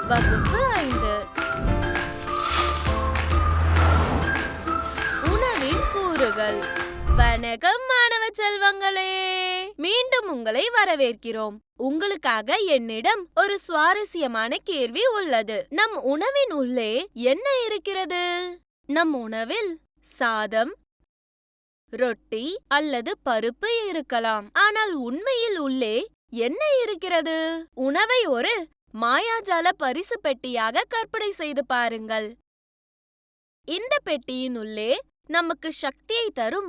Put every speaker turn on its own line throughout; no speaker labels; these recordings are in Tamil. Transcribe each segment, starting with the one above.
வகுப்பு 5. உணவின் கூறுகள். வணக்கம் மாணவ செல்வங்களே, மீண்டும் உங்களை வரவேற்கிறோம். உங்களுக்காக என்னிடம் ஒரு சுவாரஸ்யமான கேள்வி உள்ளது. நம் உணவின் உள்ளே என்ன இருக்கிறது? நம் உணவில் சாதம், ரொட்டி அல்லது பருப்பு இருக்கலாம். ஆனால் உண்மையில் உள்ளே என்ன இருக்கிறது? உணவை ஒரு மாயாஜால பரிசு பெட்டியாக கற்பனை செய்து பாருங்கள். இந்த பெட்டியின் உள்ளே நமக்கு சக்தியை தரும்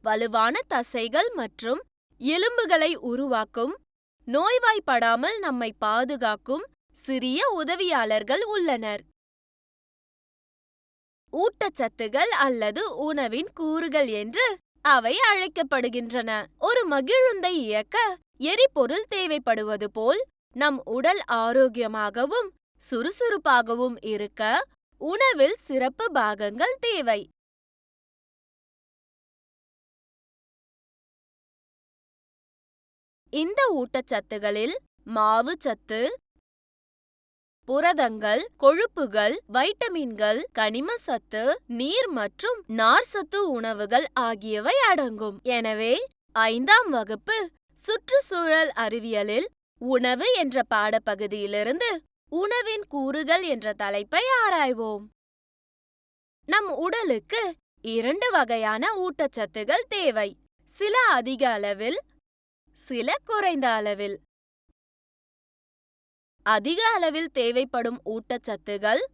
வலுவான தசைகள் மற்றும் எலும்புகளை உருவாக்கும், நோய்வாய்ப்படாமல் நம்மை பாதுகாக்கும் சிறிய உதவியாளர்கள் உள்ளனர். ஊட்டச்சத்துகள் அல்லது உணவின் கூறுகள் என்று அவை அழைக்கப்படுகின்றன. ஒரு மகிழுந்தை இயக்க எரிபொருள் தேவைப்படுவது போல் நம் உடல் ஆரோக்கியமாகவும் சுறுசுறுப்பாகவும் இருக்க உணவில் சிறப்பு பாகங்கள் தேவை. இந்த ஊட்டச்சத்துகளில் மாவு சத்து, புரதங்கள், கொழுப்புகள், வைட்டமின்கள், கனிம சத்து, நீர் மற்றும் நார்சத்து உணவுகள் ஆகியவை அடங்கும். எனவே 5ஆம் வகுப்பு சுற்றுச்சூழல் அறிவியலில் உணவு என்ற பாடப்பகுதியிலிருந்து உணவின் கூறுகள் என்ற தலைப்பை ஆராய்வோம். நம் உடலுக்கு 2 வகையான ஊட்டச்சத்துகள் தேவை. சில அதிக அளவில், சில குறைந்த அளவில். அதிக அளவில் தேவைப்படும் ஊட்டச்சத்துகள்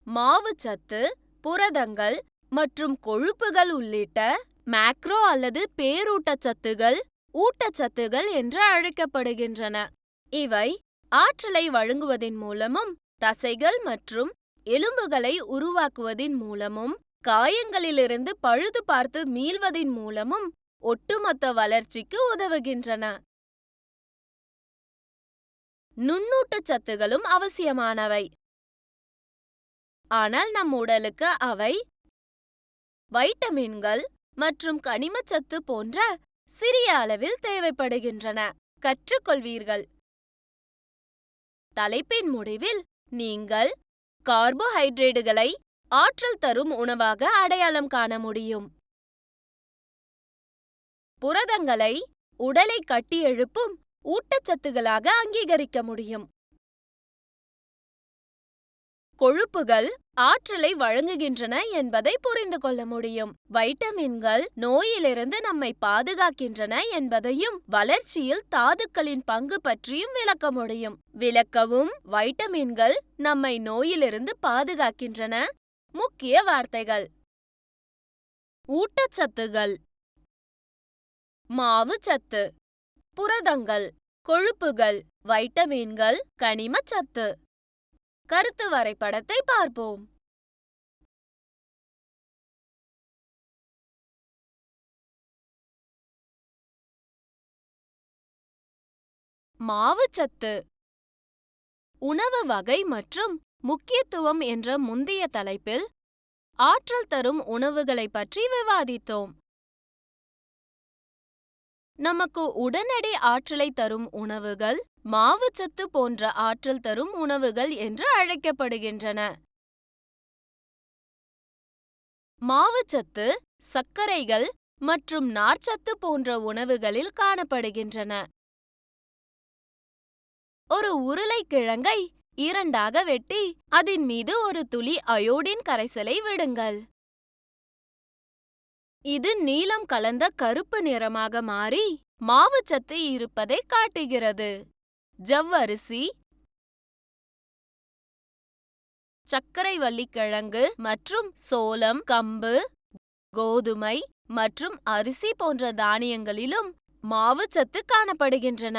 மாவுச்சத்து, புரதங்கள் மற்றும் கொழுப்புகள் உள்ளிட்ட மேக்ரோ அல்லது பேரூட்டச்சத்துகள் ஊட்டச்சத்துகள் என்று அழைக்கப்படுகின்றன. இவை ஆற்றலை வழங்குவதின் மூலமும் தசைகள் மற்றும் எலும்புகளை உருவாக்குவதின் மூலமும் காயங்களிலிருந்து பழுது பார்த்து மீள்வதின் மூலமும் ஒட்டுமொத்த வளர்ச்சிக்கு உதவுகின்றன. நுண்ணூட்டச்சத்துகளும் அவசியமானவை. ஆனால் நம் உடலுக்கு அவை வைட்டமின்கள் மற்றும் கனிமச்சத்து போன்ற சிறிய அளவில் தேவைப்படுகின்றன. கற்றுக்கொள்வீர்கள். தலைப்பின் முடிவில் நீங்கள் கார்போஹைட்ரேட்டுகளை ஆற்றல் தரும் உணவாக அடையாளம் காண முடியும். புரதங்களை உடலை கட்டியெழுப்பும் ஊட்டச்சத்துகளாக அங்கீகரிக்க முடியும். கொழுப்புகள் ஆற்றலை வழங்குகின்றன என்பதை புரிந்து கொள்ள முடியும். வைட்டமின்கள் நோயிலிருந்து நம்மை பாதுகாக்கின்றன என்பதையும் வளர்ச்சியில் தாதுக்களின் பங்கு பற்றியும் விளக்க முடியும். விளக்கவும் வைட்டமின்கள் நம்மை நோயிலிருந்து பாதுகாக்கின்றன. முக்கிய வார்த்தைகள்: ஊட்டச்சத்துகள், மாவுச்சத்து, புரதங்கள், கொழுப்புகள், வைட்டமின்கள், கனிமச்சத்து. கருத்து வரைபடத்தை பார்ப்போம். மாவுச்சத்து. உணவு வகை மற்றும் முக்கியத்துவம் என்ற முந்தைய தலைப்பில் ஆற்றல் தரும் உணவுகளை பற்றி விவாதித்தோம். நமக்கு உடனடி ஆற்றலை தரும் உணவுகள் மாவுச்சத்து போன்ற ஆற்றல் தரும் உணவுகள் என்று அழைக்கப்படுகின்றன. மாவுச்சத்து சர்க்கரைகள் மற்றும் நார்ச்சத்து போன்ற உணவுகளில் காணப்படுகின்றன. ஒரு உருளைக்கிழங்கை 2ஆக வெட்டி அதன் மீது ஒரு துளி அயோடின் கரைசலை விடுங்கள். இது நீலம் கலந்த கருப்பு நிறமாக மாறி மாவுச்சத்து இருப்பதை காட்டுகிறது. ஜவ்வரிசி, சர்க்கரைவள்ளிக்கிழங்கு மற்றும் சோளம், கம்பு, கோதுமை மற்றும் அரிசி போன்ற தானியங்களிலும் மாவுச்சத்து காணப்படுகின்றன.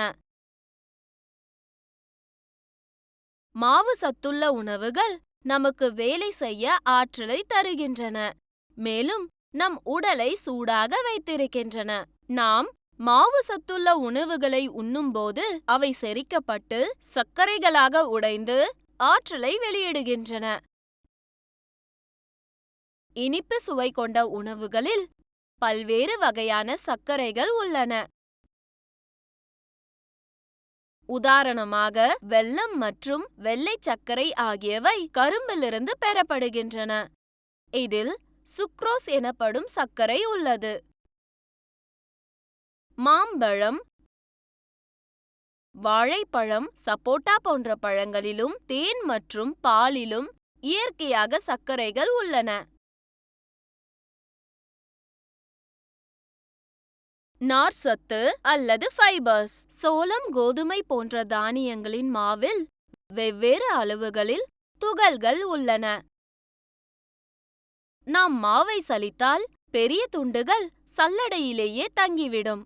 மாவு சத்துள்ள உணவுகள் நமக்கு வேலை செய்ய ஆற்றலை தருகின்றன, மேலும் நம் உடலை சூடாக வைத்திருக்கின்றன. நாம் மாவு சத்துள்ள உணவுகளை உண்ணும்போது அவை செரிக்கப்பட்டு சர்க்கரைகளாக உடைந்து ஆற்றலை வெளியிடுகின்றன. இனிப்பு சுவை கொண்ட உணவுகளில் பல்வேறு வகையான சர்க்கரைகள் உள்ளன. உதாரணமாக வெல்லம் மற்றும் வெள்ளை சர்க்கரை ஆகியவை கரும்பிலிருந்து பெறப்படுகின்றன. இதில் சுக்ரோஸ் எனப்படும் சர்க்கரை உள்ளது. மாம்பழம், வாழைப்பழம், சப்போட்டா போன்ற பழங்களிலும் தேன் மற்றும் பாலிலும் இயற்கையாக சர்க்கரைகள் உள்ளன. நார்ச்சத்து அல்லது ஃபைபர்ஸ். சோளம், கோதுமை போன்ற தானியங்களின் மாவில் வெவ்வேறு அளவுகளில் துகள்கள் உள்ளன. நாம் மாவை சலித்தால் பெரிய துண்டுகள் சல்லடையிலேயே தங்கிவிடும்.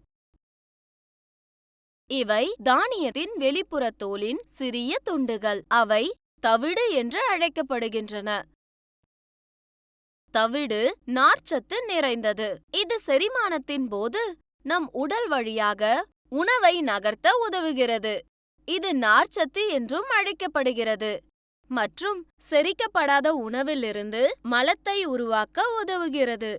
இவை தானியத்தின் வெளிப்புற தோலின் சிறிய துண்டுகள். அவை தவிடு என்று அழைக்கப்படுகின்றன. தவிடு நார்ச்சத்து நிறைந்தது. இது செரிமானத்தின் போது நம் உடல் வழியாக உணவை நகர்த்த உதவுகிறது. இது நார்ச்சத்து என்றும் அழைக்கப்படுகிறது மற்றும் செரிக்கப்படாத உணவிலிருந்து மலத்தை உருவாக்க உதவுகிறது.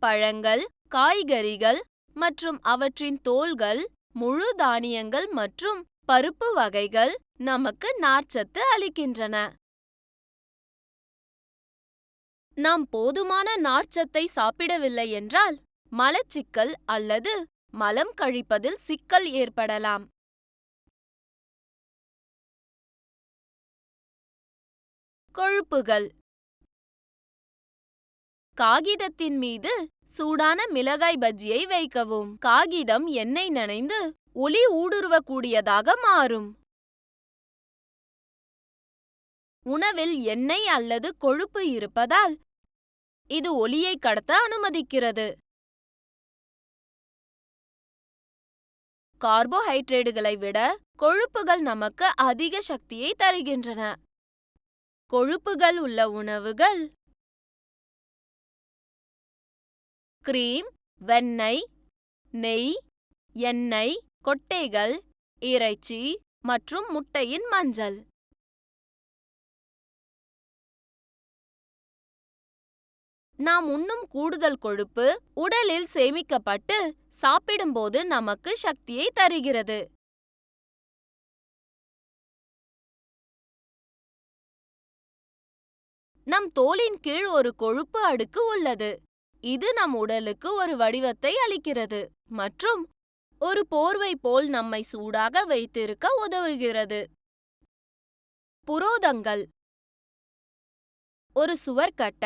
பழங்கள், காய்கறிகள் மற்றும் அவற்றின் தோல்கள், முழு தானியங்கள் மற்றும் பருப்பு வகைகள் நமக்கு நார்ச்சத்து அளிக்கின்றன. நாம் போதுமான நார்ச்சத்தை சாப்பிடவில்லை என்றால் மலச்சிக்கல் அல்லது மலம் கழிப்பதில் சிக்கல் ஏற்படலாம். கொழுப்புகள். காகிதத்தின் மீது சூடான மிளகாய் பஜ்ஜியை வைக்கவும். காகிதம் எண்ணெய் நனைந்து ஒளி ஊடுருவக்கூடியதாக மாறும். உணவில் எண்ணெய் அல்லது கொழுப்பு இருப்பதால் இது ஒளியை கடத்த அனுமதிக்கிறது. கார்போஹைட்ரேட்டுகளை விட கொழுப்புகள் நமக்கு அதிக சக்தியை தருகின்றன. கொழுப்புகள் உள்ள உணவுகள் கிரீம், வெண்ணெய், நெய், எண்ணெய், கொட்டைகள், இறைச்சி மற்றும் முட்டையின் மஞ்சள். நாம் உண்ணும் கூடுதல் கொழுப்பு உடலில் சேமிக்கப்பட்டு சாப்பிடும்போது நமக்கு சக்தியை தருகிறது. நம் தோலின் கீழ் ஒரு கொழுப்பு அடுக்கு உள்ளது. இது நம் உடலுக்கு ஒரு வடிவத்தை அளிக்கிறது மற்றும் ஒரு போர்வை போல் நம்மை சூடாக வைத்திருக்க உதவுகிறது. புரோதங்கள். ஒரு சுவர் கட்ட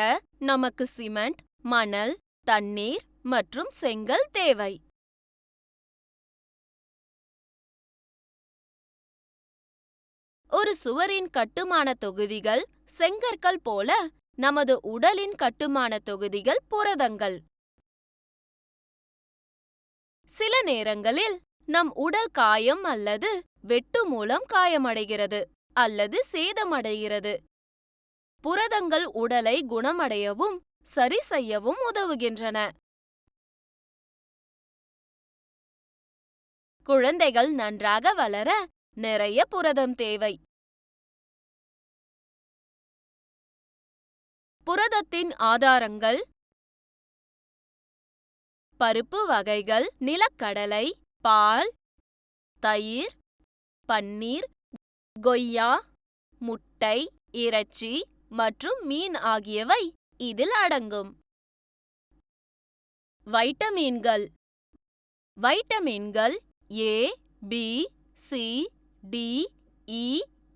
நமக்கு சிமெண்ட், மணல், தண்ணீர் மற்றும் செங்கல் தேவை. ஒரு சுவரின் கட்டுமான தொகுதிகள் செங்கற்கள் போல நமது உடலின் கட்டுமான தொகுதிகள் புரதங்கள். சில நேரங்களில் நம் உடல் காயம் அல்லது வெட்டு மூலம் காயமடைகிறது அல்லது சேதமடைகிறது. புரதங்கள் உடலை குணமடையவும் சரி செய்யவும் உதவுகின்றன. குழந்தைகள் நன்றாக வளர நிறைய புரதம் தேவை. புரதத்தின் ஆதாரங்கள் பருப்பு வகைகள், நிலக்கடலை, பால், தயிர், பன்னீர், கொய்யா, முட்டை, இறைச்சி மற்றும் மீன் ஆகியவை இதில் அடங்கும். வைட்டமின்கள். வைட்டமின்கள் ஏ, பி, சி, டி, இ,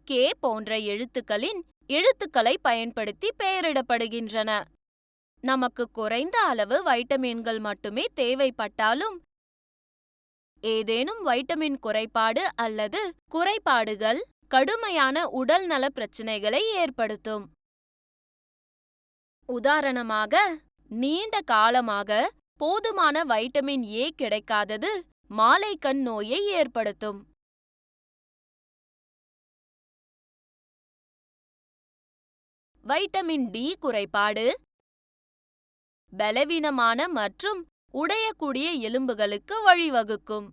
கே போன்ற எழுத்துக்களை பயன்படுத்தி பெயரிடப்படுகின்றன. நமக்கு குறைந்த அளவு வைட்டமின்கள் மட்டுமே தேவைப்பட்டாலும் ஏதேனும் வைட்டமின் குறைபாடு அல்லது குறைபாடுகள் கடுமையான உடல்நல பிரச்சினைகளை ஏற்படுத்தும். உதாரணமாக, நீண்ட காலமாக போதுமான வைட்டமின் ஏ கிடைக்காதது மாலைக்கண் நோயை ஏற்படுத்தும். வைட்டமின் டி குறைபாடு பலவீனமான மற்றும் உடையக்கூடிய எலும்புகளுக்கு வழிவகுக்கும்.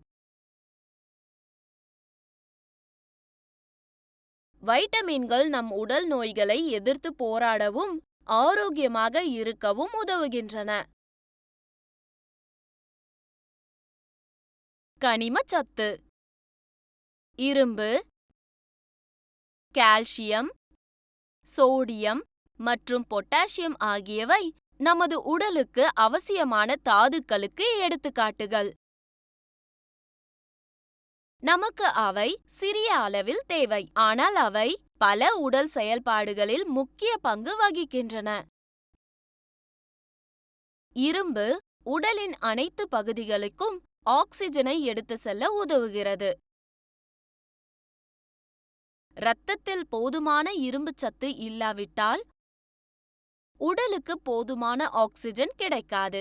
வைட்டமின்கள் நம் உடல் நோய்களை எதிர்த்து போராடவும் ஆரோக்கியமாக இருக்கவும் உதவுகின்றன. கனிமச்சத்து. இரும்பு, கால்சியம், சோடியம் மற்றும் பொட்டாசியம் ஆகியவை நமது உடலுக்கு அவசியமான தாதுக்களுக்கு எடுத்துக்காட்டுகள். நமக்கு அவை சிறிய அளவில் தேவை, ஆனால் அவை பல உடல் செயல்பாடுகளில் முக்கிய பங்கு வகிக்கின்றன. இரும்பு உடலின் அனைத்து பகுதிகளுக்கும் ஆக்சிஜனை எடுத்து செல்ல உதவுகிறது. இரத்தத்தில் போதுமான இரும்பு சத்து இல்லாவிட்டால் உடலுக்கு போதுமான ஆக்சிஜன் கிடைக்காது.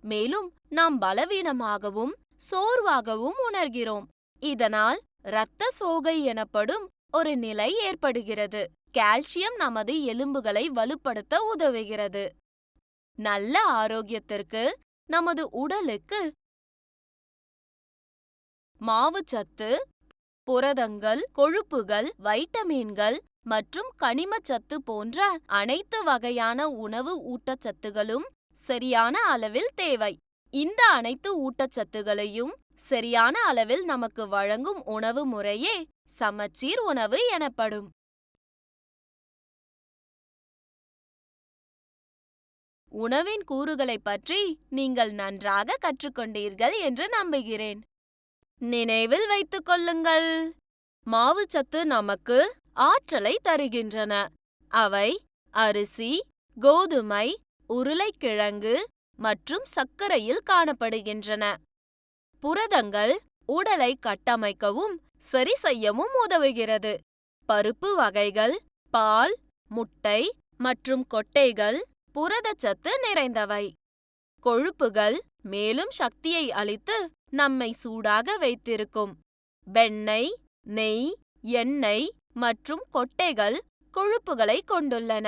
மேலும் நாம் பலவீனமாகவும் சோர்வாகவும் உணர்கிறோம். இதனால் இரத்த சோகை எனப்படும் ஒரு நிலை ஏற்படுகிறது. கால்சியம் நமது எலும்புகளை வலுப்படுத்த உதவுகிறது. நல்ல ஆரோக்கியத்திற்கு நமது உடலுக்கு மாவுச்சத்து, புரதங்கள், கொழுப்புகள், வைட்டமின்கள் மற்றும் கனிமச்சத்து போன்ற அனைத்து வகையான உணவு ஊட்டச்சத்துகளும் சரியான அளவில் தேவை. இந்த அனைத்து ஊட்டச்சத்துகளையும் சரியான அளவில் நமக்கு வழங்கும் உணவு முறையே சமச்சீர் உணவு எனப்படும். உணவின் கூறுகளைப் பற்றி நீங்கள் நன்றாக கற்றுக்கொண்டீர்கள் என்று நம்புகிறேன். நினைவில் வைத்துக் கொள்ளுங்கள், மாவுச்சத்து நமக்கு ஆற்றலை தருகின்றன. அவை அரிசி, கோதுமை, உருளைக்கிழங்கு மற்றும் சர்க்கரையில் காணப்படுகின்றன. புரதங்கள் உடலை கட்டமைக்கவும் சரி செய்யவும் உதவுகிறது. பருப்பு வகைகள், பால், முட்டை மற்றும் கொட்டைகள் புரதச்சத்து நிறைந்தவை. கொழுப்புகள் மேலும் சக்தியை அளித்து நம்மை சூடாக வைத்திருக்கும். வெண்ணெய், நெய், எண்ணெய் மற்றும் கொட்டைகள் கொழுப்புகளை கொண்டுள்ளன.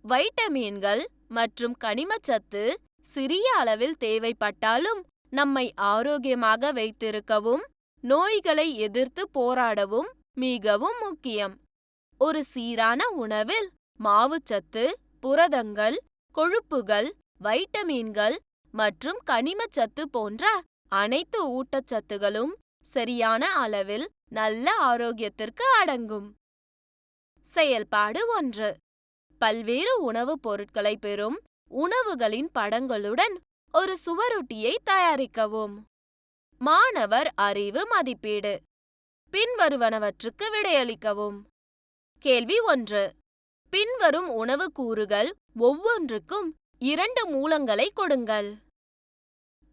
வைட்டமின்கள் மற்றும் கனிமச்சத்து சிறிய அளவில் தேவைப்பட்டாலும் நம்மை ஆரோக்கியமாக வைத்திருக்கவும் நோய்களை எதிர்த்து போராடவும் மிகவும் முக்கியம். ஒரு சீரான உணவில் மாவுச்சத்து, புரதங்கள், கொழுப்புகள், வைட்டமின்கள் மற்றும் கனிமச்சத்து போன்ற அனைத்து ஊட்டச்சத்துகளும் சரியான அளவில் நல்ல ஆரோக்கியத்திற்கு அடங்கும். செயல்பாடு 1. பல்வேறு உணவுப் பொருட்களை பெறும் உணவுகளின் படங்களுடன் ஒரு சுவரொட்டியை தயாரிக்கவும். மாணவர் அறிவு மதிப்பீடு. பின்வருவனவற்றுக்கு விடையளிக்கவும். கேள்வி 1. பின்வரும் உணவு கூறுகள் ஒவ்வொன்றுக்கும் 2 மூலங்களை கொடுங்கள்.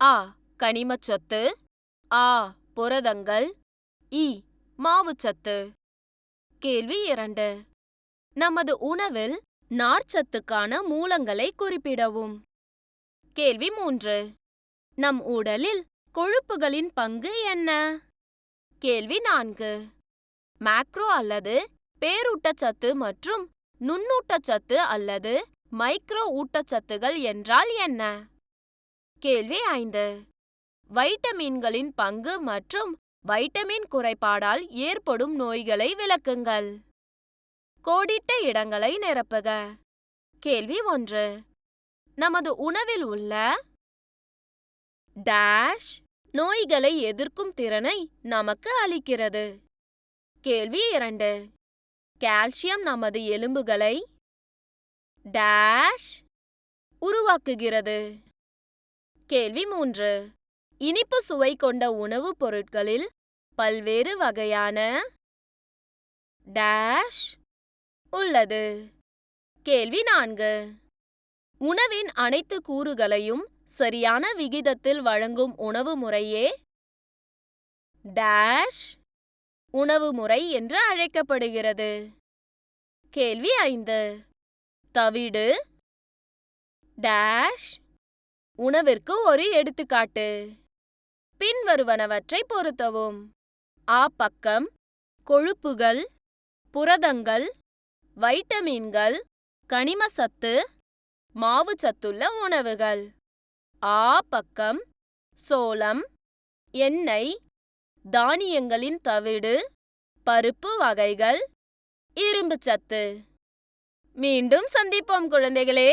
அ. கனிமச்சத்து, ஆ. புரதங்கள், இ. மாவுச்சத்து. கேள்வி 2. நமது உணவில் நார்ச்சத்துக்கான மூலங்களை குறிப்பிடவும். கேள்வி 3. நம் உடலில் கொழுப்புகளின் பங்கு என்ன? கேள்வி 4. மேக்ரோ அல்லது பேரூட்டச்சத்து மற்றும் நுண்ணூட்டச்சத்து அல்லது மைக்ரோ ஊட்டச்சத்துகள் என்றால் என்ன? கேள்வி 5. வைட்டமின்களின் பங்கு மற்றும் வைட்டமின் குறைபாடால் ஏற்படும் நோய்களை விளக்குங்கள். கோடிட்ட இடங்களை நிரப்புக. கேள்வி 1. நமது உணவில் உள்ள டேஷ் நோய்களை எதிர்க்கும் திறனை நமக்கு அளிக்கிறது. கேள்வி 2. கால்சியம் நமது எலும்புகளை டேஷ் உருவாக்குகிறது. கேள்வி 3. இனிப்பு சுவை கொண்ட உணவுப் பொருட்களில் பல்வேறு வகையான டேஷ் உள்ளது. கேள்வி 4. உணவின் அனைத்து கூறுகளையும் சரியான விகிதத்தில் வழங்கும் உணவு முறையே டேஷ் உணவு முறை என்று அழைக்கப்படுகிறது. கேள்வி 5. தவிடு டேஷ் உணவிற்கு ஒரு எடுத்துக்காட்டு. பின்வருவனவற்றை பொருத்தவும். ஆ பக்கம் கொழுப்புகள், புரதங்கள், வைட்டமின்கள், கனிமச்சத்து, மாவுச்சத்துள்ள உணவுகள். ஆ பக்கம் சோளம், எண்ணெய், தானியங்களின் தவிடு, பருப்பு வகைகள், இரும்புச்சத்து. மீண்டும் சந்திப்போம் குழந்தைகளே.